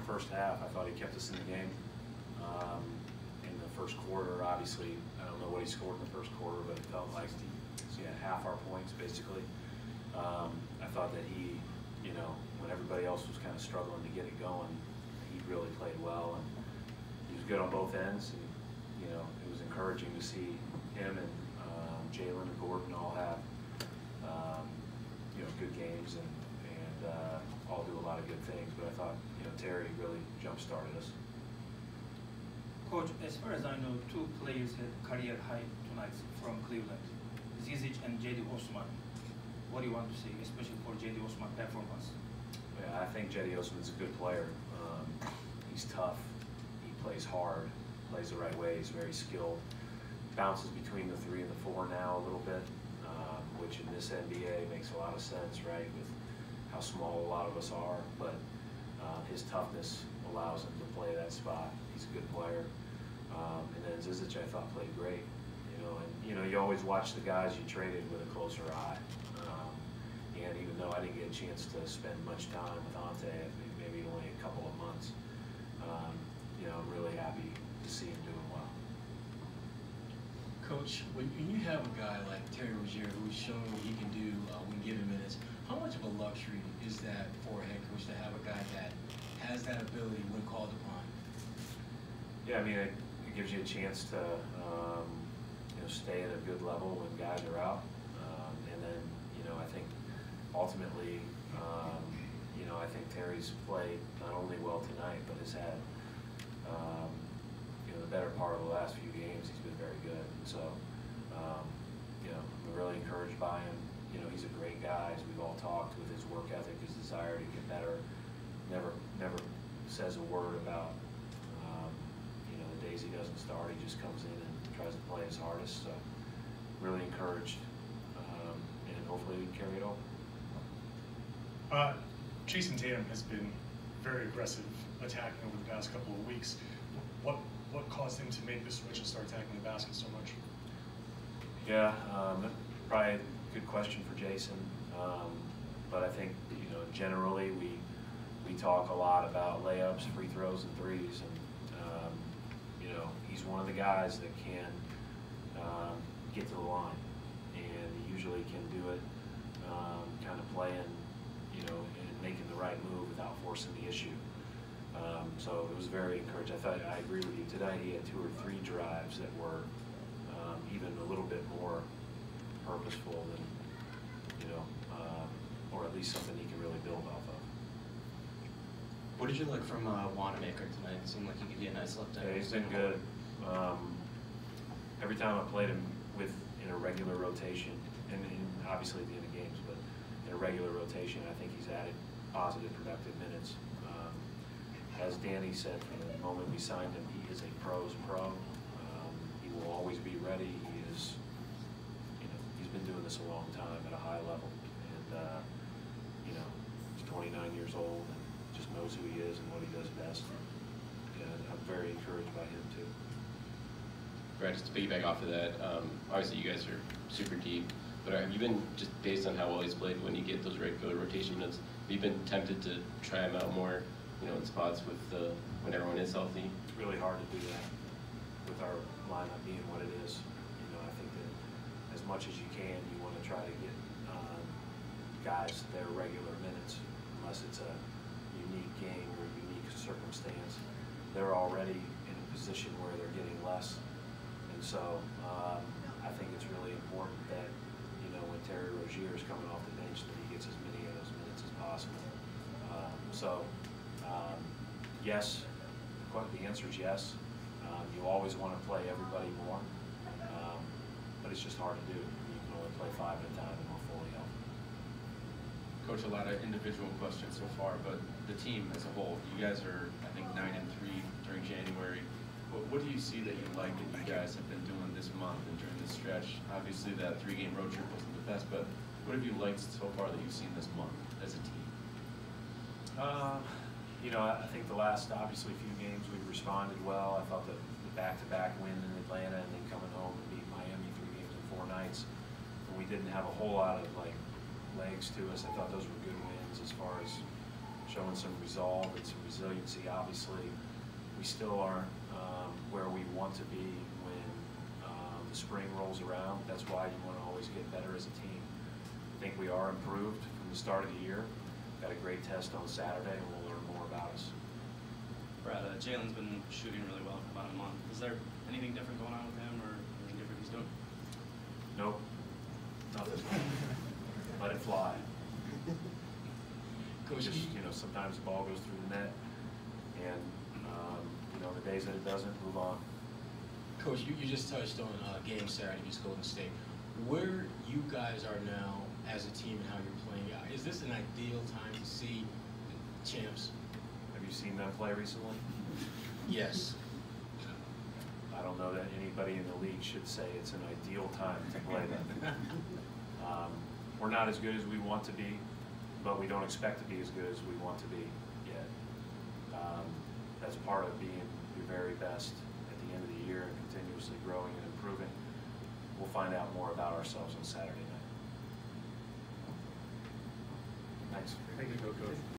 first half. I thought he kept us in the game. In the first quarter, obviously, I don't know what he scored in the first quarter, but it felt like he had half our points, basically. I thought that he, when everybody else was kind of struggling to get it going, he really played well, and he was good on both ends. And it was encouraging to see him and Jalen and Gordon all have good games and all do a lot of good things. But I thought Terry really jump-started us. Coach, as far as I know, two players had career high tonight from Cleveland, Zizic and J.D. Osman. What do you want to say, especially for J.D. Osman performance? Yeah, I think J.D. Osman's a good player. He's tough. He plays hard, plays the right way. He's very skilled. Bounces between the 3 and the 4 now a little bit, which in this NBA makes a lot of sense, right, with how small a lot of us are. But his toughness allows him to play that spot. He's a good player. And then Zizic, I thought, played great. And you always watch the guys you traded with a closer eye. And even though I didn't get a chance to spend much time with Ante, maybe only a couple of months, I'm really happy to see him doing well. Coach, when you have a guy like Terry Rozier who's shown what he can do when given minutes, how much of a luxury is that for a head coach to have a guy that has that ability when called upon? Yeah, I mean, it gives you a chance to stay at a good level when guys are out, and then I think ultimately, I think Terry's played not only well tonight, but has had the better part of the last few games. He's been very good. So, I'm really encouraged by him. He's a great guy, as we've all talked, with his work ethic, his desire to get better. Never says a word about the days he doesn't start. He just comes in and tries to play his hardest. So, really encouraged, and hopefully we can carry it over. Jason Tatum has been very aggressive attacking over the past couple of weeks. What caused him to make the switch and start attacking the basket so much? Yeah, probably a good question for Jason. But I think generally we talk a lot about layups, free throws, and threes, and he's one of the guys that can get to the line, and he usually can do it, kind of playing, and making the right move without forcing the issue. So it was very encouraging. I agree with you. Today he had 2 or 3 drives that were even a little bit more purposeful than, or at least something he can really build off of. What did you like from Wanamaker tonight? It seemed like he gave you a nice look. Yeah, he's been good. Every time I played him in a regular rotation, and obviously at the end of games, but in a regular rotation, I think he's added positive, productive minutes. As Danny said, from the moment we signed him, he is a pro's pro. He will always be ready. He is, he's been doing this a long time at a high level, and he's 29 years old and just knows who he is and what he does best. And I'm very encouraged by him too. Right, just to piggyback off of that, obviously you guys are super deep, but have you been, just based on how well he's played, when you get those regular rotation minutes, have you been tempted to try him out more, in spots with when everyone is healthy? It's really hard to do that with our lineup being what it is. I think that as much as you can, you want to try to get guys their regular minutes, unless it's a unique game or a unique circumstance. They're already in a position where they're getting less. And so I think it's really important that, when Terry Rozier is coming off the bench, that he gets as many of those minutes as possible. Yes, the answer is yes. You always want to play everybody more, but it's just hard to do. You can only play 5 at a time and we're fully healthy. Coach, a lot of individual questions so far, but the team as a whole, you guys are, I think, 9-3 during January. What do you see that you like that you guys have been doing this month and during this stretch? Obviously, that 3-game road trip wasn't the best, but what have you liked so far that you've seen this month as a team? I think the last, obviously, few games we've responded well. I thought that the back-to-back win in Atlanta and then coming home and beat Miami 3 games in 4 nights, when we didn't have a whole lot of legs to us. I thought those were good wins as far as showing some resolve and some resiliency. Obviously, we still aren't where we want to be when the spring rolls around. That's why you want to always get better as a team. I think we are improved from the start of the year. Got a great test on Saturday, and we'll learn more about us. Brad, Jalen's been shooting really well for about a month. Is there anything different going on with him, or anything different he's doing? Nope, nothing. Let it fly. Coach, Just, sometimes the ball goes through the net, and the days that it doesn't, move on. Coach, you just touched on game Saturday against Golden State. Where you guys are now as a team and how you're playing, is this an ideal time to see the champs? Have you seen them play recently? Yes. I don't know that anybody in the league should say it's an ideal time to play them. We're not as good as we want to be, but we don't expect to be as good as we want to be yet. That's part of being your very best at the end of the year and continuously growing and improving. We'll find out more about ourselves on Saturday night. Thanks. Thank you, Coach.